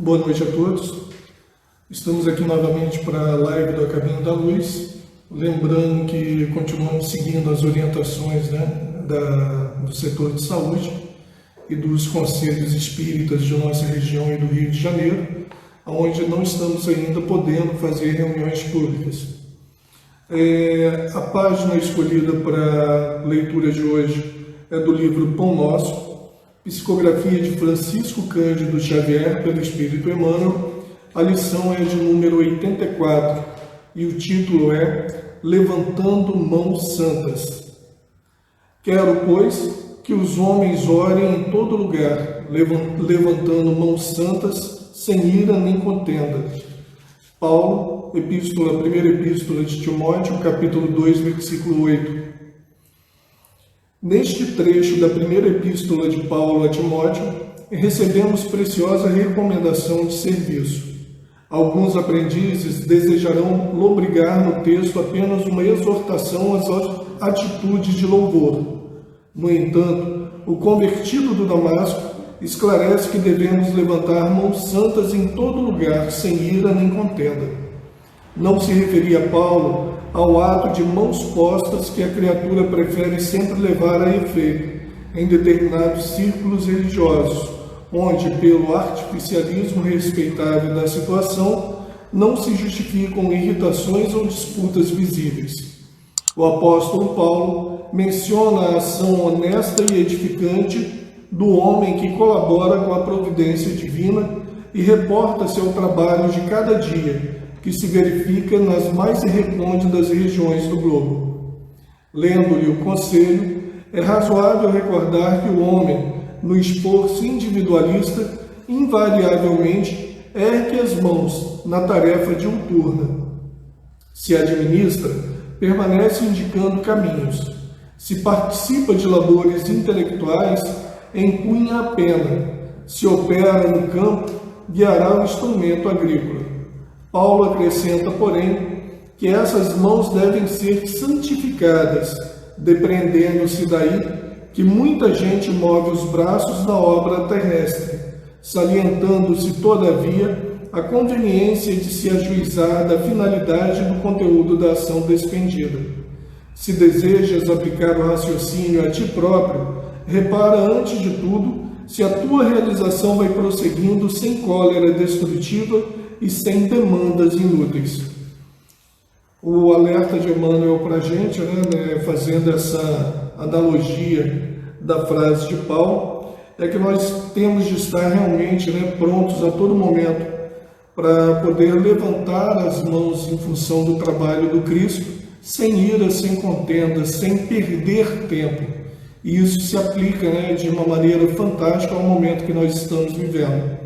Boa noite a todos. Estamos aqui novamente para a live do A Caminho da Luz. Lembrando que continuamos seguindo as orientações do setor de saúde e dos conselhos espíritas de nossa região e do Rio de Janeiro, onde não estamos ainda podendo fazer reuniões públicas. A página escolhida para a leitura de hoje é do livro Pão Nosso, psicografia de Francisco Cândido Xavier pelo Espírito Emmanuel. A lição é de número 84 e o título é Levantando Mãos Santas. Quero, pois, que os homens orem em todo lugar, levantando mãos santas, sem ira nem contenda. Paulo, primeira epístola de Timóteo, capítulo 2, versículo 8. Neste trecho da primeira epístola de Paulo a Timóteo, recebemos preciosa recomendação de serviço. Alguns aprendizes desejarão lobrigar no texto apenas uma exortação às atitudes de louvor. No entanto, o convertido do Damasco esclarece que devemos levantar mãos santas em todo lugar, sem ira nem contenda. Não se referia Paulo ao ato de mãos postas que a criatura prefere sempre levar a efeito em determinados círculos religiosos, onde, pelo artificialismo respeitável da situação, não se justificam irritações ou disputas visíveis. O apóstolo Paulo menciona a ação honesta e edificante do homem que colabora com a providência divina e reporta seu trabalho de cada dia, que se verifica nas mais recônditas regiões do globo. Lendo-lhe o conselho, é razoável recordar que o homem, no esforço individualista, invariavelmente ergue as mãos na tarefa diuturna. Se administra, permanece indicando caminhos. Se participa de labores intelectuais, empunha a pena. Se opera no campo, guiará o instrumento agrícola. Paulo acrescenta, porém, que essas mãos devem ser santificadas, depreendendo-se daí que muita gente move os braços na obra terrestre, salientando-se, todavia, a conveniência de se ajuizar da finalidade do conteúdo da ação despendida. Se desejas aplicar o raciocínio a ti próprio, repara antes de tudo se a tua realização vai prosseguindo sem cólera destrutiva e sem demandas inúteis. O alerta de Emmanuel para a gente, fazendo essa analogia da frase de Paulo, é que nós temos de estar realmente prontos a todo momento para poder levantar as mãos em função do trabalho do Cristo, sem ira, sem contenda, sem perder tempo. E isso se aplica de uma maneira fantástica ao momento que nós estamos vivendo.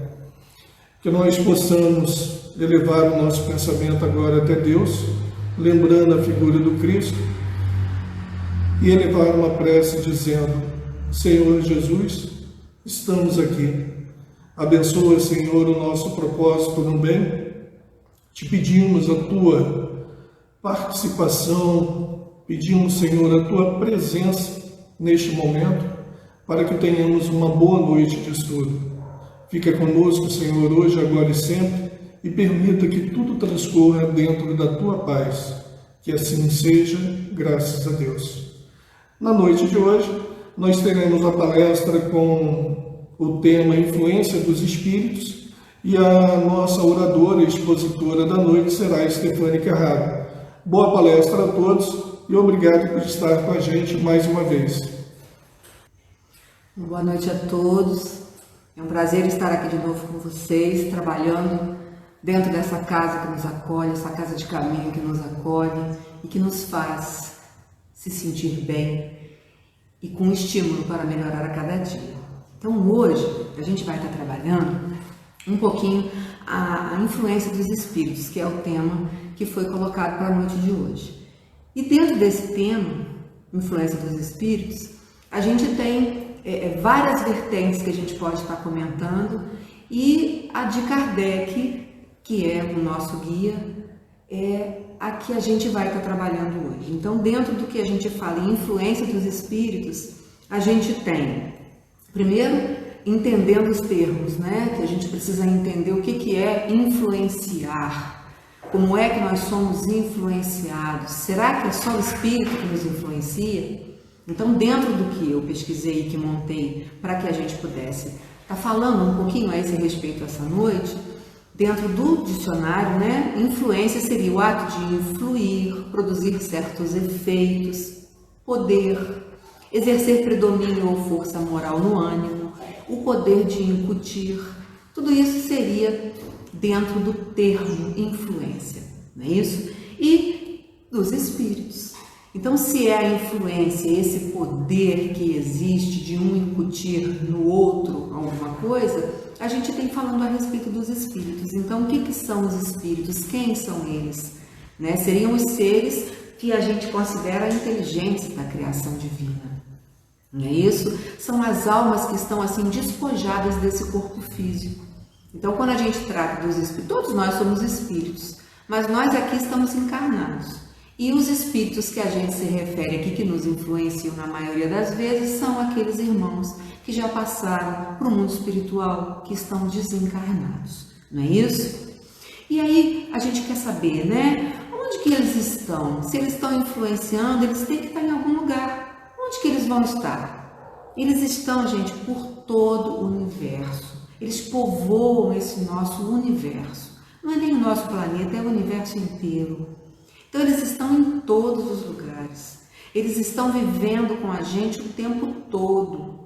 Que nós possamos elevar o nosso pensamento agora até Deus, lembrando a figura do Cristo, e elevar uma prece dizendo: Senhor Jesus, estamos aqui. Abençoa, Senhor, o nosso propósito no bem. Te pedimos a Tua participação, pedimos, Senhor, a Tua presença neste momento, para que tenhamos uma boa noite de estudo. Fica conosco, Senhor, hoje, agora e sempre, e permita que tudo transcorra dentro da Tua paz. Que assim seja, graças a Deus. Na noite de hoje, nós teremos a palestra com o tema Influência dos Espíritos, e a nossa oradora e expositora da noite será Stefane Carraro. Boa palestra a todos e obrigado por estar com a gente mais uma vez. Boa noite a todos. É um prazer estar aqui de novo com vocês, trabalhando dentro dessa casa que nos acolhe, essa casa de caminho que nos acolhe e que nos faz se sentir bem e com estímulo para melhorar a cada dia. Então hoje a gente vai estar trabalhando um pouquinho a influência dos espíritos, que é o tema que foi colocado para a noite de hoje. E dentro desse tema, influência dos espíritos, a gente tem várias vertentes que a gente pode estar comentando, e a de Kardec, que é o nosso guia, é a que a gente vai estar trabalhando hoje. Então, dentro do que a gente fala em influência dos espíritos, a gente tem, primeiro, entendendo os termos, né? Que a gente precisa entender o que é influenciar, como é que nós somos influenciados. Será que é só o Espírito que nos influencia? Então, dentro do que eu pesquisei e que montei para que a gente pudesse estar falando um pouquinho a esse respeito essa noite, dentro do dicionário, né, influência seria o ato de influir, produzir certos efeitos, poder, exercer predomínio ou força moral no ânimo, o poder de incutir. Tudo isso seria dentro do termo influência, não é isso? E dos espíritos. Então, se é a influência, esse poder que existe de um incutir no outro alguma coisa, a gente tem falando a respeito dos espíritos. Então, o que são os espíritos? Quem são eles? Né? Seriam os seres que a gente considera inteligentes da criação divina. Não é isso? São as almas que estão assim despojadas desse corpo físico. Então, quando a gente trata dos espíritos, todos nós somos espíritos, mas nós aqui estamos encarnados. E os espíritos que a gente se refere aqui, que nos influenciam na maioria das vezes, são aqueles irmãos que já passaram para o mundo espiritual, que estão desencarnados, não é isso? E aí a gente quer saber, né? Onde que eles estão? Se eles estão influenciando, eles têm que estar em algum lugar. Onde que eles vão estar? Eles estão, gente, por todo o universo. Eles povoam esse nosso universo. Não é nem o nosso planeta, é o universo inteiro. Então, eles estão em todos os lugares. Eles estão vivendo com a gente o tempo todo.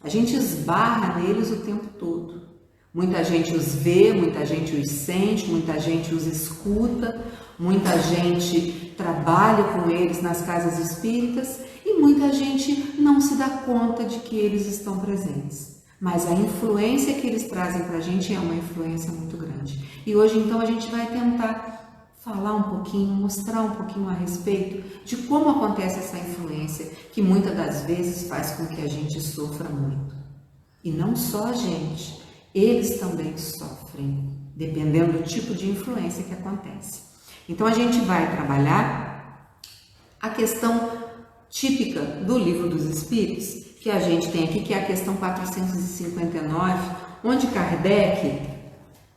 A gente esbarra neles o tempo todo. Muita gente os vê, muita gente os sente, muita gente os escuta, muita gente trabalha com eles nas casas espíritas e muita gente não se dá conta de que eles estão presentes. Mas a influência que eles trazem para a gente é uma influência muito grande. E hoje, então, a gente vai tentar falar um pouquinho, mostrar um pouquinho a respeito de como acontece essa influência, que muitas das vezes faz com que a gente sofra muito. E não só a gente, eles também sofrem, dependendo do tipo de influência que acontece. Então, a gente vai trabalhar a questão típica do Livro dos Espíritos, que a gente tem aqui, que é a questão 459, onde Kardec,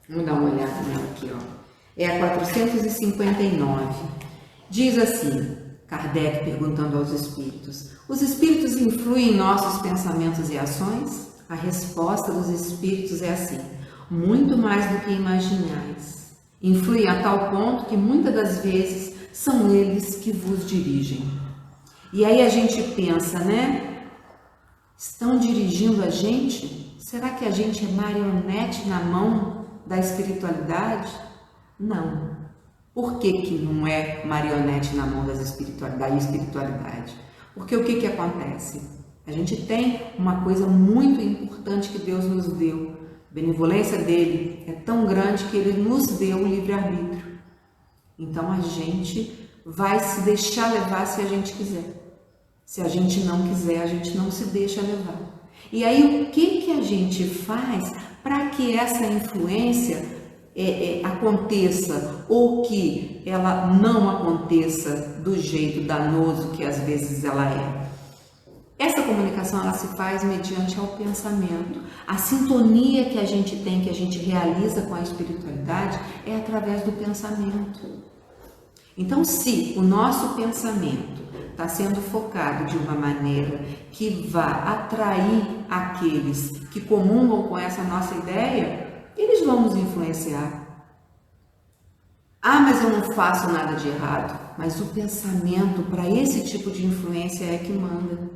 vamos dar uma olhada nela aqui, ó. É a 459. Diz assim, Kardec perguntando aos espíritos: os espíritos influem em nossos pensamentos e ações? A resposta dos espíritos é assim: muito mais do que imaginais. Influem a tal ponto que muitas das vezes são eles que vos dirigem. E aí a gente pensa, né? Estão dirigindo a gente? Será que a gente é marionete na mão da espiritualidade? Não. Por que não é marionete na mão da espiritualidade? Porque o que acontece? A gente tem uma coisa muito importante que Deus nos deu. A benevolência dele é tão grande que ele nos deu o livre-arbítrio. Então a gente vai se deixar levar se a gente quiser. Se a gente não quiser, a gente não se deixa levar. E aí o que a gente faz para que essa influência aconteça ou que ela não aconteça do jeito danoso que às vezes ela é? Essa comunicação ela se faz mediante ao pensamento. A sintonia que a gente tem, que a gente realiza com a espiritualidade é através do pensamento. Então, se o nosso pensamento está sendo focado de uma maneira que vá atrair aqueles que comungam com essa nossa ideia, eles vão nos influenciar. Ah, mas eu não faço nada de errado. Mas o pensamento para esse tipo de influência é que manda.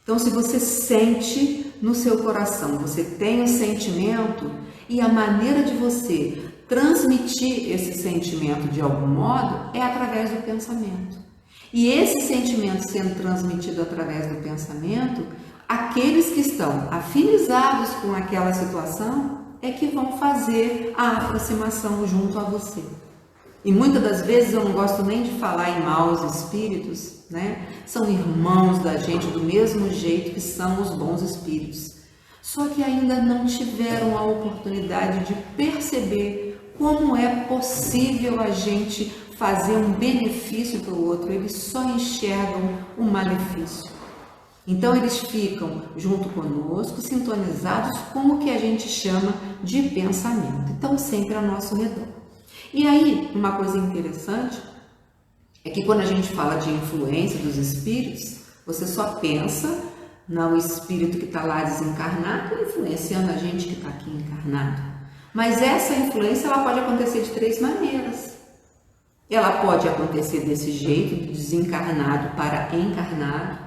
Então, se você sente no seu coração, você tem o sentimento e a maneira de você transmitir esse sentimento de algum modo é através do pensamento. E esse sentimento sendo transmitido através do pensamento, aqueles que estão afinizados com aquela situação é que vão fazer a aproximação junto a você. E muitas das vezes eu não gosto nem de falar em maus espíritos, né? São irmãos da gente do mesmo jeito que são os bons espíritos. Só que ainda não tiveram a oportunidade de perceber como é possível a gente fazer um benefício para o outro. Eles só enxergam o malefício. Então eles ficam junto conosco, sintonizados com o que a gente chama de pensamento. Então sempre ao nosso redor. E aí, uma coisa interessante é que quando a gente fala de influência dos espíritos, você só pensa no espírito que está lá desencarnado, influenciando a gente que está aqui encarnado. Mas essa influência ela pode acontecer de 3 maneiras. Ela pode acontecer desse jeito, de desencarnado para encarnado.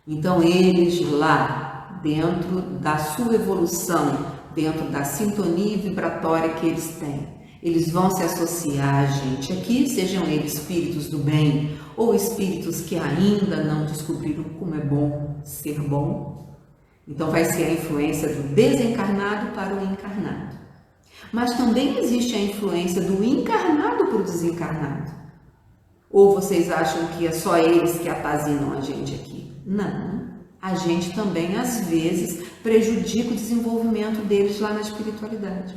Então eles lá, dentro da sua evolução, dentro da sintonia vibratória que eles têm, eles vão se associar a gente aqui, sejam eles espíritos do bem ou espíritos que ainda não descobriram como é bom ser bom. Então vai ser a influência do desencarnado para o encarnado. Mas também existe a influência do encarnado para o desencarnado. Ou vocês acham que é só eles que apazinam a gente aqui? Não. A gente também, às vezes, prejudica o desenvolvimento deles lá na espiritualidade.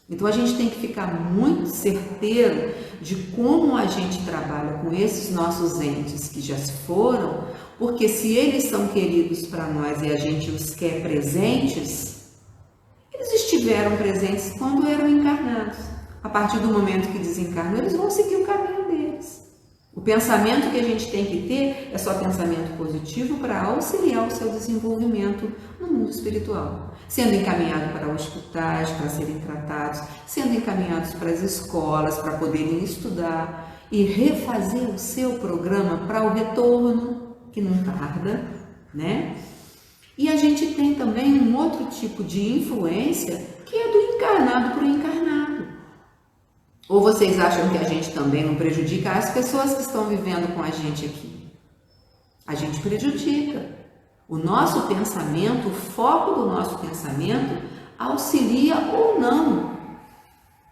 Então a gente tem que ficar muito certeiro de como a gente trabalha com esses nossos entes que já se foram, porque se eles são queridos para nós e a gente os quer presentes, eles estiveram presentes quando eram encarnados. A partir do momento que desencarnam, eles vão seguir o caminho deles. O pensamento que a gente tem que ter é só pensamento positivo para auxiliar o seu desenvolvimento no mundo espiritual. Sendo encaminhado para hospitais, para serem tratados, sendo encaminhados para as escolas, para poderem estudar e refazer o seu programa para o retorno, que não tarda, né? E a gente tem também um outro tipo de influência que é do encarnado para o encarnado. Ou vocês acham que a gente também não prejudica as pessoas que estão vivendo com a gente aqui? A gente prejudica. O nosso pensamento, o foco do nosso pensamento auxilia ou não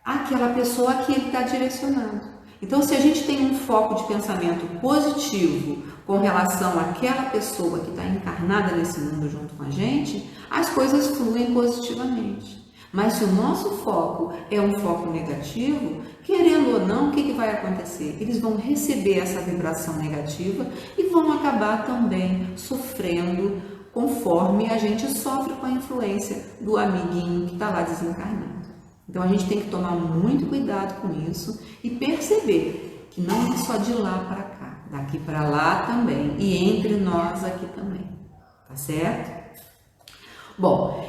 aquela pessoa que ele está direcionando. Então, se a gente tem um foco de pensamento positivo com relação àquela pessoa que está encarnada nesse mundo junto com a gente, as coisas fluem positivamente. Mas se o nosso foco é um foco negativo, querendo ou não, o que vai acontecer? Eles vão receber essa vibração negativa e vão acabar também sofrendo conforme a gente sofre com a influência do amiguinho que está lá desencarnado. Então a gente tem que tomar muito cuidado com isso e perceber que não é só de lá para cá, daqui para lá também e entre nós aqui também, tá certo? Bom,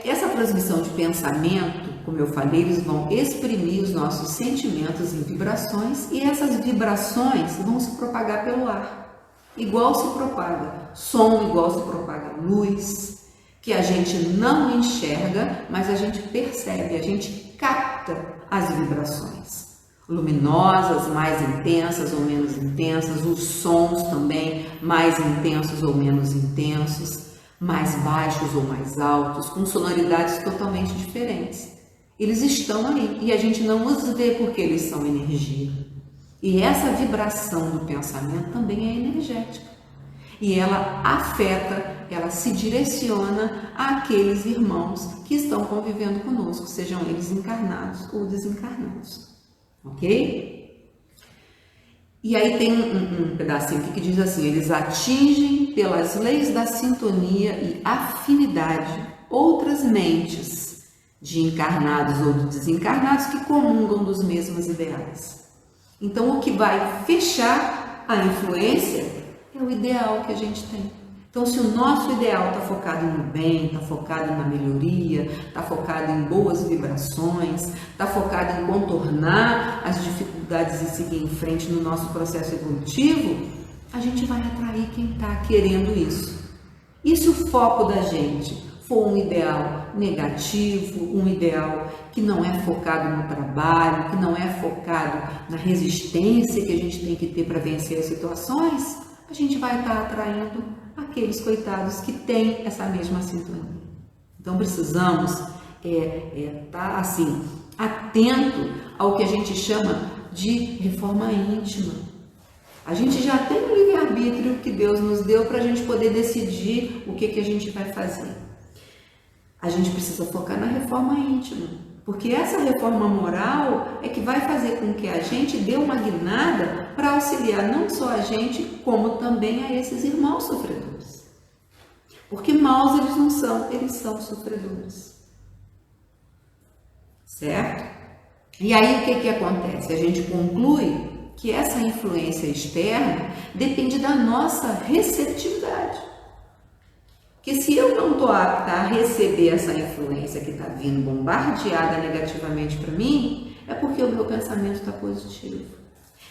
essa transmissão de pensamento, como eu falei, eles vão exprimir os nossos sentimentos em vibrações e essas vibrações vão se propagar pelo ar. Igual se propaga som, igual se propaga luz, que a gente não enxerga, mas a gente percebe, a gente capta as vibrações. Luminosas, mais intensas ou menos intensas, os sons também mais intensos ou menos intensos, mais baixos ou mais altos, com sonoridades totalmente diferentes. Eles estão aí e a gente não os vê porque eles são energia. E essa vibração do pensamento também é energética. E ela afeta, ela se direciona àqueles irmãos que estão convivendo conosco, sejam eles encarnados ou desencarnados. Ok? E aí tem um pedacinho aqui que diz assim: eles atingem pelas leis da sintonia e afinidade outras mentes de encarnados ou de desencarnados que comungam dos mesmos ideais. Então o que vai fechar a influência é o ideal que a gente tem. Então se o nosso ideal está focado no bem, está focado na melhoria, está focado em boas vibrações, está focado em contornar as dificuldades e seguir em frente no nosso processo evolutivo, a gente vai atrair quem está querendo isso. E se o foco da gente for um ideal negativo, um ideal que não é focado no trabalho, que não é focado na resistência que a gente tem que ter para vencer as situações, a gente vai estar atraindo aqueles coitados que têm essa mesma sintonia. Então precisamos estar assim, atento ao que a gente chama de reforma íntima. A gente já tem o livre-arbítrio que Deus nos deu para a gente poder decidir o que a gente vai fazer. A gente precisa focar na reforma íntima, porque essa reforma moral é que vai fazer com que a gente dê uma guinada para auxiliar não só a gente, como também a esses irmãos sofredores. Porque maus eles não são, eles são sofredores. Certo? E aí o que acontece? A gente conclui que essa influência externa depende da nossa receptividade. Que se eu não estou apta a receber essa influência que está vindo bombardeada negativamente para mim, é porque o meu pensamento está positivo.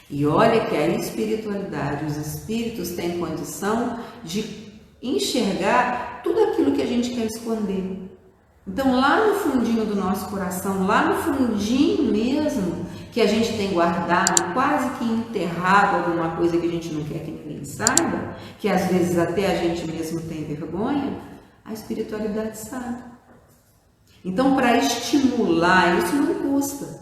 E olha que a espiritualidade, os espíritos têm condição de enxergar tudo aquilo que a gente quer esconder. Então lá no fundinho do nosso coração, lá no fundinho mesmo, que a gente tem guardado, quase que enterrado alguma coisa que a gente não quer que ninguém saiba, que às vezes até a gente mesmo tem vergonha, a espiritualidade sabe. Então para estimular isso não custa.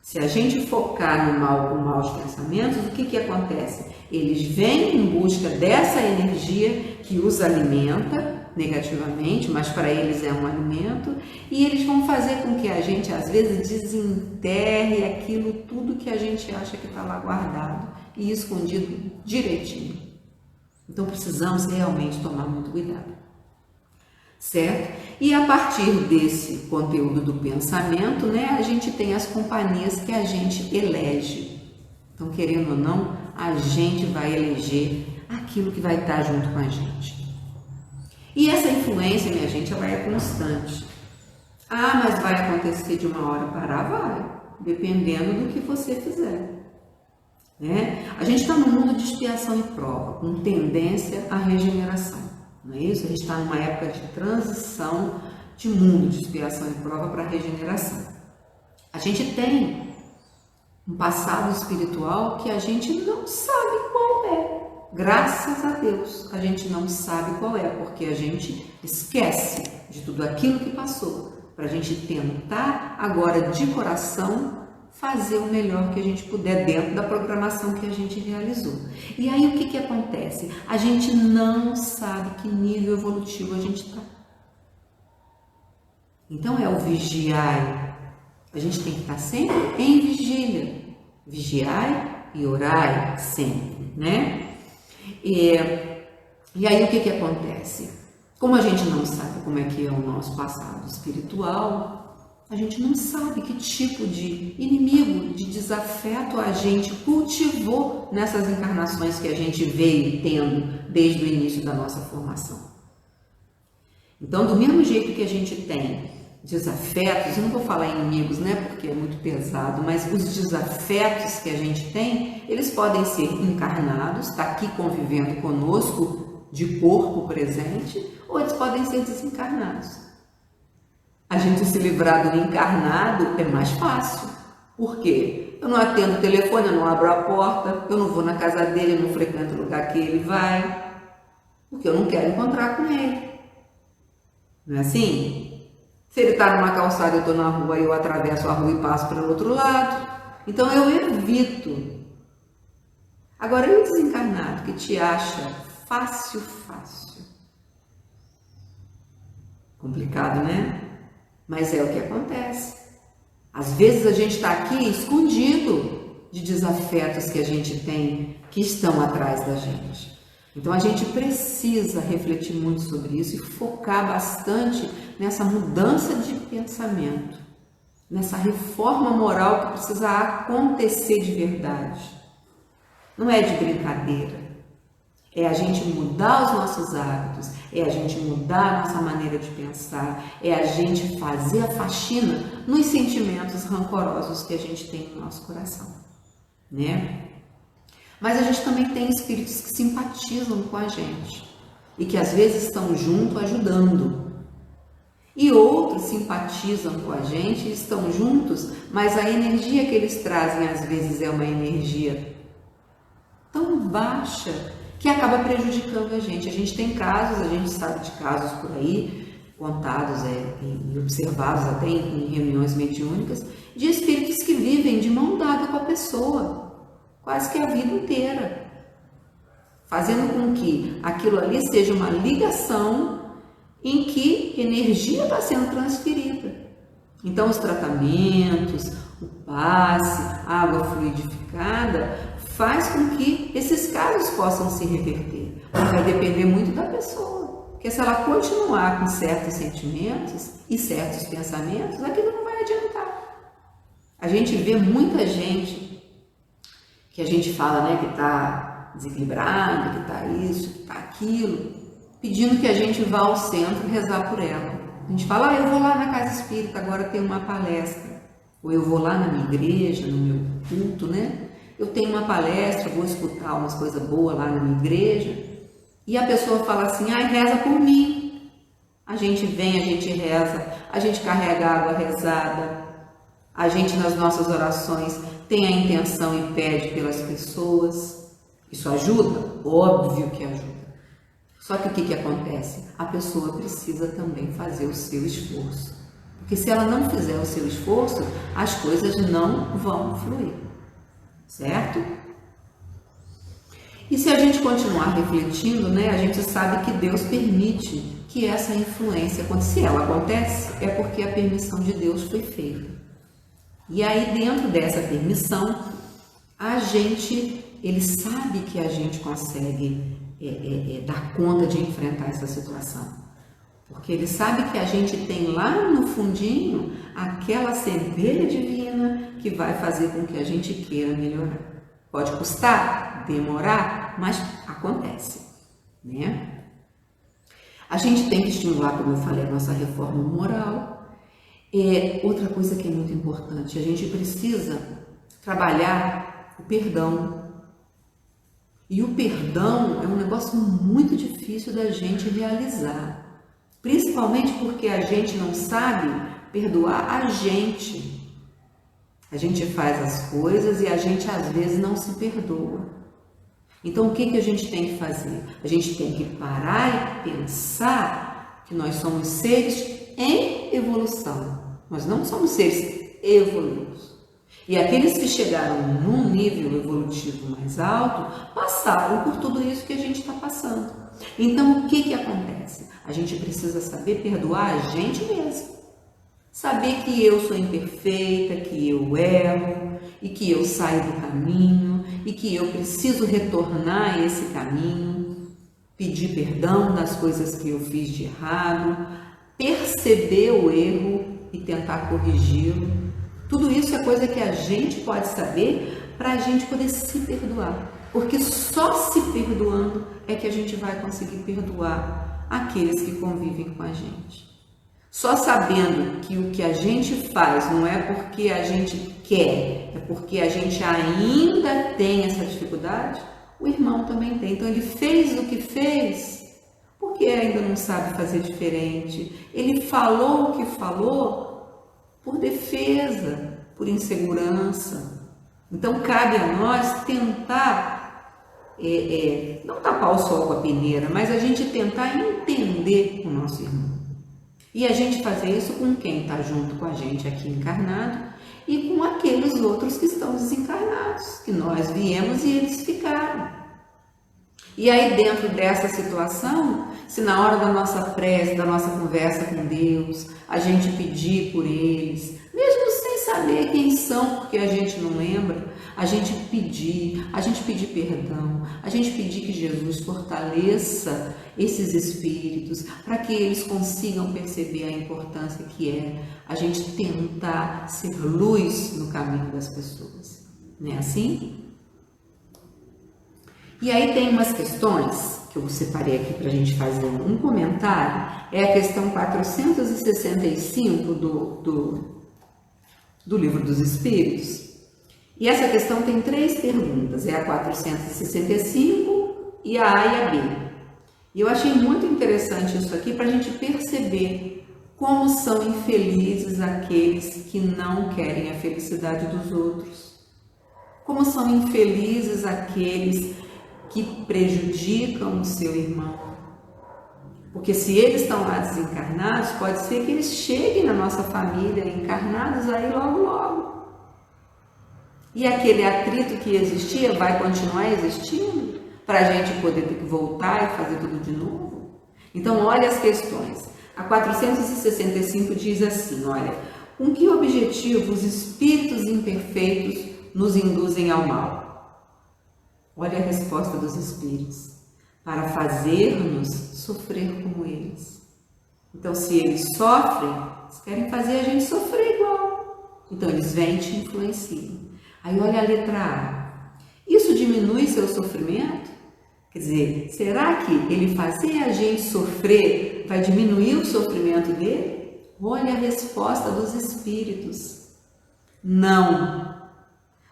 Se a gente focar no mal com maus pensamentos, o que acontece? Eles vêm em busca dessa energia que os alimenta negativamente, mas para eles é um alimento, e eles vão fazer com que a gente às vezes desenterre aquilo tudo que a gente acha que está lá guardado e escondido direitinho. Então precisamos realmente tomar muito cuidado, certo? E a partir desse conteúdo do pensamento, né, a gente tem as companhias que a gente elege. Então, querendo ou não, a gente vai eleger aquilo que vai estar junto com a gente. E essa influência, minha gente, ela é constante. Ah, mas vai acontecer de uma hora para vai, dependendo do que você fizer. Né? A gente está num mundo de expiação e prova, com tendência à regeneração. Não é isso? A gente está numa época de transição de mundo de expiação e prova para regeneração. A gente tem um passado espiritual que a gente não sabe qual é. Graças a Deus, a gente não sabe qual é, porque a gente esquece de tudo aquilo que passou, para a gente tentar agora de coração fazer o melhor que a gente puder dentro da programação que a gente realizou. E aí o que acontece? A gente não sabe que nível evolutivo a gente está. Então é o vigiai. A gente tem que estar sempre em vigília. Vigiai e orai sempre, né? E aí o que acontece? Como a gente não sabe como é que é o nosso passado espiritual, a gente não sabe que tipo de inimigo, de desafeto a gente cultivou nessas encarnações que a gente veio tendo desde o início da nossa formação. Então, do mesmo jeito que a gente tem desafetos, eu não vou falar inimigos, né, porque é muito pesado, mas os desafetos que a gente tem, eles podem ser encarnados, tá aqui convivendo conosco de corpo presente, ou eles podem ser desencarnados. A gente se livrar do encarnado é mais fácil. Por quê? Eu não atendo o telefone, eu não abro a porta, eu não vou na casa dele, eu não frequento o lugar que ele vai, porque eu não quero encontrar com ele. Não é assim? Se ele está numa calçada, eu estou na rua, eu atravesso a rua e passo para o outro lado. Então eu evito. Agora, e o desencarnado que te acha fácil? Complicado, né? Mas é o que acontece. Às vezes a gente está aqui escondido de desafetos que a gente tem que estão atrás da gente. Então a gente precisa refletir muito sobre isso e focar bastante nessa mudança de pensamento, nessa reforma moral que precisa acontecer de verdade. Não é de brincadeira. É a gente mudar os nossos hábitos, é a gente mudar a nossa maneira de pensar, é a gente fazer a faxina nos sentimentos rancorosos que a gente tem no nosso coração, né? Mas a gente também tem espíritos que simpatizam com a gente e que às vezes estão junto ajudando. E outros simpatizam com a gente e estão juntos, mas a energia que eles trazem às vezes é uma energia tão baixa que acaba prejudicando a gente. A gente tem casos, a gente sabe de casos por aí, contados e observados até em reuniões mediúnicas, de espíritos que vivem de mão dada com a pessoa, quase que a vida inteira, fazendo com que aquilo ali seja uma ligação em que energia está sendo transferida. Então, os tratamentos, o passe, a água fluidificada, faz com que esses casos possam se reverter. Mas vai depender muito da pessoa. Porque se ela continuar com certos sentimentos e certos pensamentos, aquilo não vai adiantar. A gente vê muita gente que a gente fala, né, que está desequilibrado, que está isso, que está aquilo, pedindo que a gente vá ao centro rezar por ela. A gente fala, eu vou lá na casa espírita, agora tem uma palestra. Ou eu vou lá na minha igreja, no meu culto, né? Eu tenho uma palestra, vou escutar umas coisas boas lá na minha igreja. E a pessoa fala assim, reza por mim. A gente vem, a gente reza, a gente carrega água rezada. A gente nas nossas orações tem a intenção e pede pelas pessoas. Isso ajuda? Óbvio que ajuda. Só que o que acontece? A pessoa precisa também fazer o seu esforço. Porque se ela não fizer o seu esforço, as coisas não vão fluir. Certo? E se a gente continuar refletindo, né, a gente sabe que Deus permite que essa influência aconteça. Se ela acontece, é porque a permissão de Deus foi feita. E aí, dentro dessa permissão, ele sabe que a gente consegue dar conta de enfrentar essa situação. Porque ele sabe que a gente tem lá no fundinho aquela centelha divina que vai fazer com que a gente queira melhorar. Pode custar, demorar, mas acontece, né? A gente tem que estimular, como eu falei, a nossa reforma moral. Outra coisa que é muito importante, a gente precisa trabalhar o perdão. E o perdão é um negócio muito difícil da gente realizar, principalmente porque a gente não sabe perdoar a gente. A gente faz as coisas e a gente às vezes não se perdoa. Então o que a gente tem que fazer? A gente tem que parar e pensar que nós somos seres em evolução. Nós não somos seres evoluídos. E aqueles que chegaram num nível evolutivo mais alto passaram por tudo isso que a gente está passando. Então o que acontece? A gente precisa saber perdoar a gente mesmo. Saber que eu sou imperfeita, que eu erro e que eu saio do caminho e que eu preciso retornar a esse caminho, pedir perdão das coisas que eu fiz de errado, perceber o erro e tentar corrigi-lo. Tudo isso é coisa que a gente pode saber para a gente poder se perdoar. Porque só se perdoando é que a gente vai conseguir perdoar aqueles que convivem com a gente. Só sabendo que o que a gente faz não é porque a gente quer, é porque a gente ainda tem essa dificuldade, o irmão também tem. Então ele fez o que fez porque ainda não sabe fazer diferente. Ele falou o que falou por defesa, por insegurança. Então cabe a nós tentar, não tapar o sol com a peneira, mas a gente tentar entender o nosso irmão. E a gente fazer isso com quem está junto com a gente aqui encarnado e com aqueles outros que estão desencarnados, que nós viemos e eles ficaram. E aí dentro dessa situação, se na hora da nossa prece, da nossa conversa com Deus, a gente pedir por eles, mesmo sem saber quem são, porque a gente não lembra, a gente pedir perdão, a gente pedir que Jesus fortaleça esses espíritos para que eles consigam perceber a importância que é a gente tentar ser luz no caminho das pessoas. Não é assim? E aí tem umas questões que eu separei aqui para a gente fazer um comentário. É a questão 465 do Livro dos Espíritos. E essa questão tem 3 perguntas, é a 465 e a A e a B. E eu achei muito interessante isso aqui para a gente perceber como são infelizes aqueles que não querem a felicidade dos outros. Como são infelizes aqueles que prejudicam o seu irmão. Porque se eles estão lá desencarnados, pode ser que eles cheguem na nossa família encarnados aí logo, logo. E aquele atrito que existia vai continuar existindo para a gente poder ter que voltar e fazer tudo de novo? Então, olha as questões. A 465 diz assim, olha, com que objetivo os espíritos imperfeitos nos induzem ao mal? Olha a resposta dos espíritos. para fazer-nos sofrer como eles. Então, se eles sofrem, eles querem fazer a gente sofrer igual. Então, eles vêm e te influenciam. Aí, olha a letra A. Isso diminui seu sofrimento? Quer dizer, será que ele fazer a gente sofrer vai diminuir o sofrimento dele? Olha a resposta dos espíritos. Não.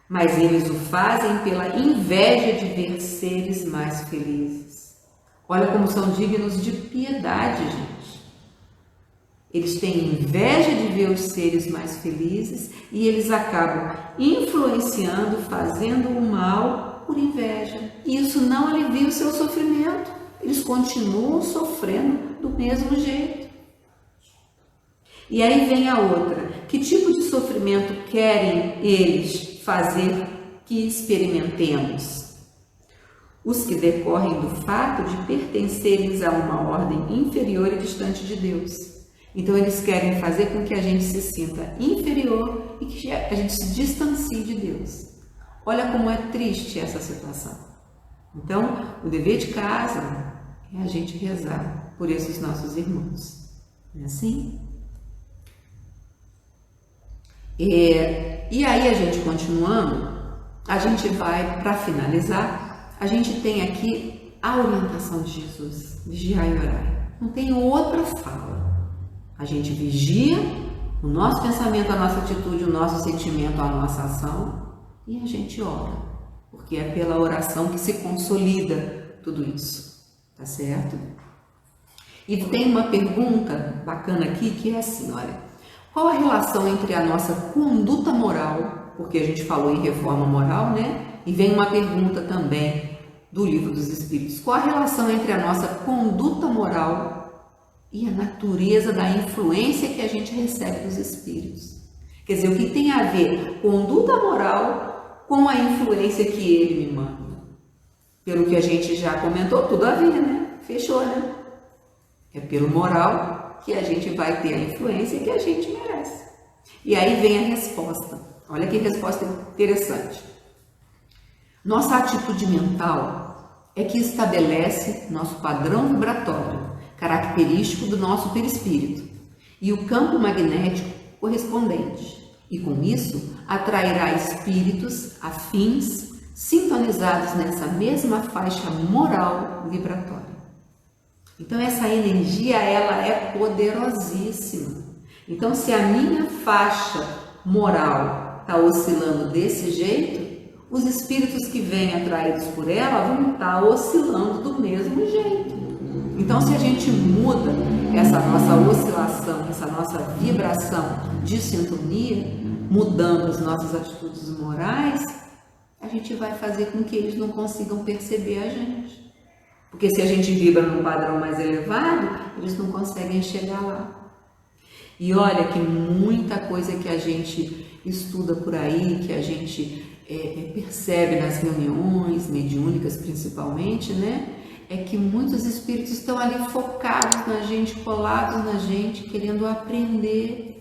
Mas eles o fazem pela inveja de ver seres mais felizes. Olha como são dignos de piedade, gente. Eles têm inveja de ver os seres mais felizes e eles acabam influenciando, fazendo o mal por inveja. E isso não alivia o seu sofrimento. Eles continuam sofrendo do mesmo jeito. E aí vem a outra. Que tipo de sofrimento querem eles fazer que experimentemos? Os que decorrem do fato de pertencerem a uma ordem inferior e distante de Deus. Então, eles querem fazer com que a gente se sinta inferior e que a gente se distancie de Deus. Olha como é triste essa situação. Então, o dever de casa é a gente rezar por esses nossos irmãos. Não é assim? E aí, a gente continuando, a gente vai, para finalizar, a gente tem aqui a orientação de Jesus, vigiai e orai. Não tem outra fala. A gente vigia o nosso pensamento, a nossa atitude, o nosso sentimento, a nossa ação e a gente ora, porque é pela oração que se consolida tudo isso, tá certo? E tem uma pergunta bacana aqui que é assim, olha, qual a relação entre a nossa conduta moral, porque a gente falou em reforma moral, né? E vem uma pergunta também do Livro dos Espíritos, qual a relação entre a nossa conduta moral e a natureza da influência que a gente recebe dos espíritos? Quer dizer, o que tem a ver conduta moral com a influência que ele me manda? Pelo que a gente já comentou, tudo a ver, né? Fechou, né? É pelo moral que a gente vai ter a influência que a gente merece. E aí vem a resposta. Olha que resposta interessante. Nossa atitude mental é que estabelece nosso padrão vibratório, característico do nosso perispírito, e o campo magnético correspondente, e com isso atrairá espíritos afins, sintonizados nessa mesma faixa moral vibratória. Então essa energia, ela é poderosíssima. Então se a minha faixa moral está oscilando desse jeito, os espíritos que vêm atraídos por ela vão estar oscilando do mesmo jeito. Então, se a gente muda essa nossa oscilação, essa nossa vibração de sintonia, mudando as nossas atitudes morais, a gente vai fazer com que eles não consigam perceber a gente. Porque se a gente vibra num padrão mais elevado, eles não conseguem chegar lá. E olha que muita coisa que a gente estuda por aí, que a gente percebe nas reuniões mediúnicas principalmente, né? É que muitos espíritos estão ali focados na gente, colados na gente, querendo aprender.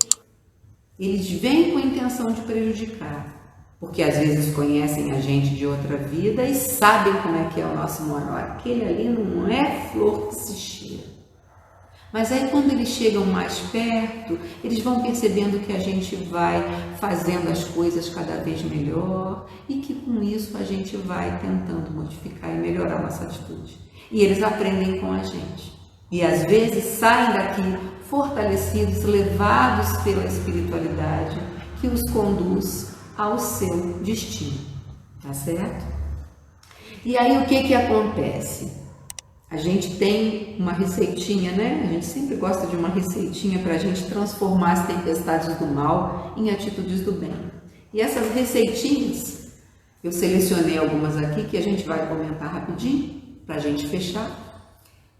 Eles vêm com a intenção de prejudicar, porque às vezes conhecem a gente de outra vida e sabem como é que é o nosso moral. Aquele ali não é flor que se cheira. Mas aí quando eles chegam mais perto, eles vão percebendo que a gente vai fazendo as coisas cada vez melhor e que com isso a gente vai tentando modificar e melhorar a nossa atitude. E eles aprendem com a gente. E às vezes saem daqui fortalecidos, levados pela espiritualidade que os conduz ao seu destino. Tá certo? E aí o que acontece? A gente tem uma receitinha, né? A gente sempre gosta de uma receitinha para a gente transformar as tempestades do mal em atitudes do bem. E essas receitinhas, eu selecionei algumas aqui que a gente vai comentar rapidinho, para a gente fechar.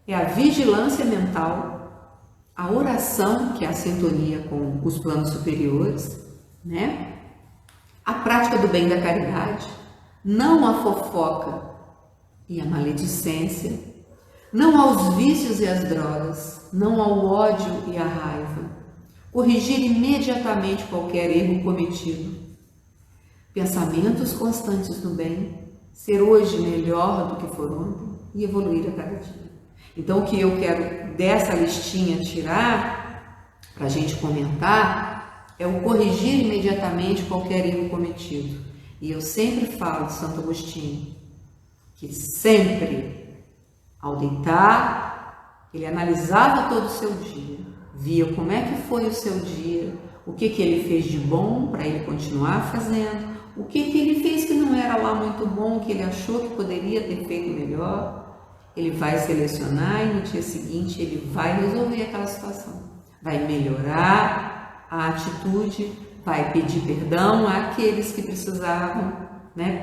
É a vigilância mental, a oração, que é a sintonia com os planos superiores, né? A prática do bem e da caridade, não a fofoca e a maledicência, não aos vícios e às drogas, não ao ódio e à raiva, corrigir imediatamente qualquer erro cometido, pensamentos constantes no bem, ser hoje melhor do que for ontem, e evoluir a cada dia. Então, o que eu quero dessa listinha tirar, para a gente comentar, é o corrigir imediatamente qualquer erro cometido. E eu sempre falo de Santo Agostinho, que sempre, ao deitar, ele analisava todo o seu dia, via como é que foi o seu dia, o que ele fez de bom para ele continuar fazendo, o que ele fez que não era lá muito bom, que ele achou que poderia ter feito melhor. Ele vai selecionar e no dia seguinte ele vai resolver aquela situação, vai melhorar a atitude, vai pedir perdão àqueles que precisavam, né?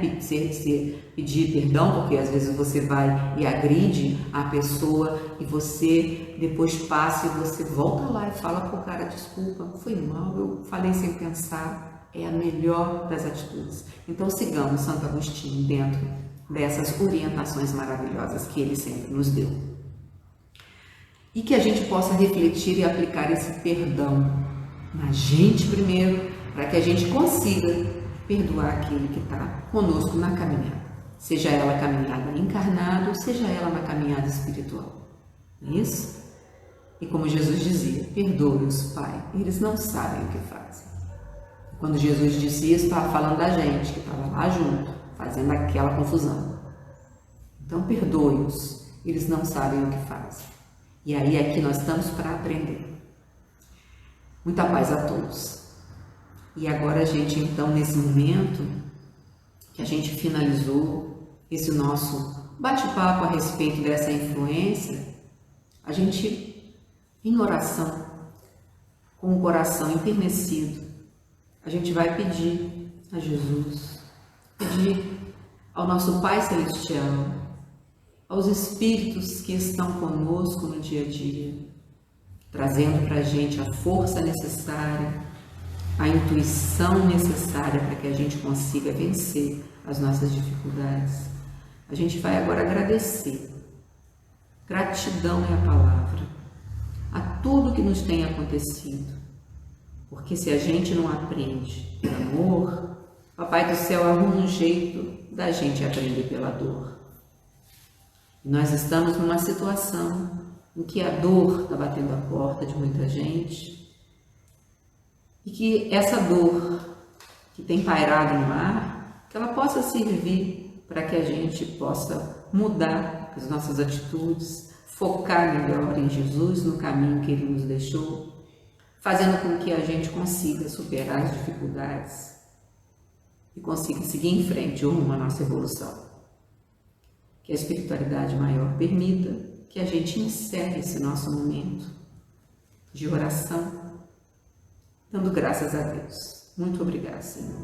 Pedir perdão, porque às vezes você vai e agride a pessoa e você depois passa e você volta lá e fala pro cara, desculpa, foi mal, eu falei sem pensar. É a melhor das atitudes. Então sigamos Santo Agostinho dentro dessas orientações maravilhosas que ele sempre nos deu. E que a gente possa refletir e aplicar esse perdão na gente primeiro, para que a gente consiga perdoar aquele que está conosco na caminhada. Seja ela caminhada encarnada, ou seja ela na caminhada espiritual. Não é isso? E como Jesus dizia, perdoe-os, Pai, eles não sabem o que fazem. Quando Jesus disse isso, estava falando da gente, que estava lá junto, fazendo aquela confusão. Então, perdoe-os, eles não sabem o que fazem. E aí, aqui nós estamos para aprender. Muita paz a todos. E agora a gente, então, nesse momento que a gente finalizou esse nosso bate-papo a respeito dessa influência, a gente, em oração, com o coração enternecido, a gente vai pedir a Jesus, pedir ao nosso Pai Celestial, aos Espíritos que estão conosco no dia a dia, trazendo para a gente a força necessária, a intuição necessária para que a gente consiga vencer as nossas dificuldades. A gente vai agora agradecer. Gratidão é a palavra, a tudo que nos tem acontecido. Porque se a gente não aprende pelo amor, Papai do Céu arruma um jeito da gente aprender pela dor. E nós estamos numa situação em que a dor está batendo a porta de muita gente e que essa dor que tem pairado no ar, que ela possa servir para que a gente possa mudar as nossas atitudes, focar melhor em Jesus, no caminho que Ele nos deixou, fazendo com que a gente consiga superar as dificuldades e consiga seguir em frente rumo à nossa evolução. Que a espiritualidade maior permita que a gente encerre esse nosso momento de oração, dando graças a Deus. Muito obrigada, Senhor.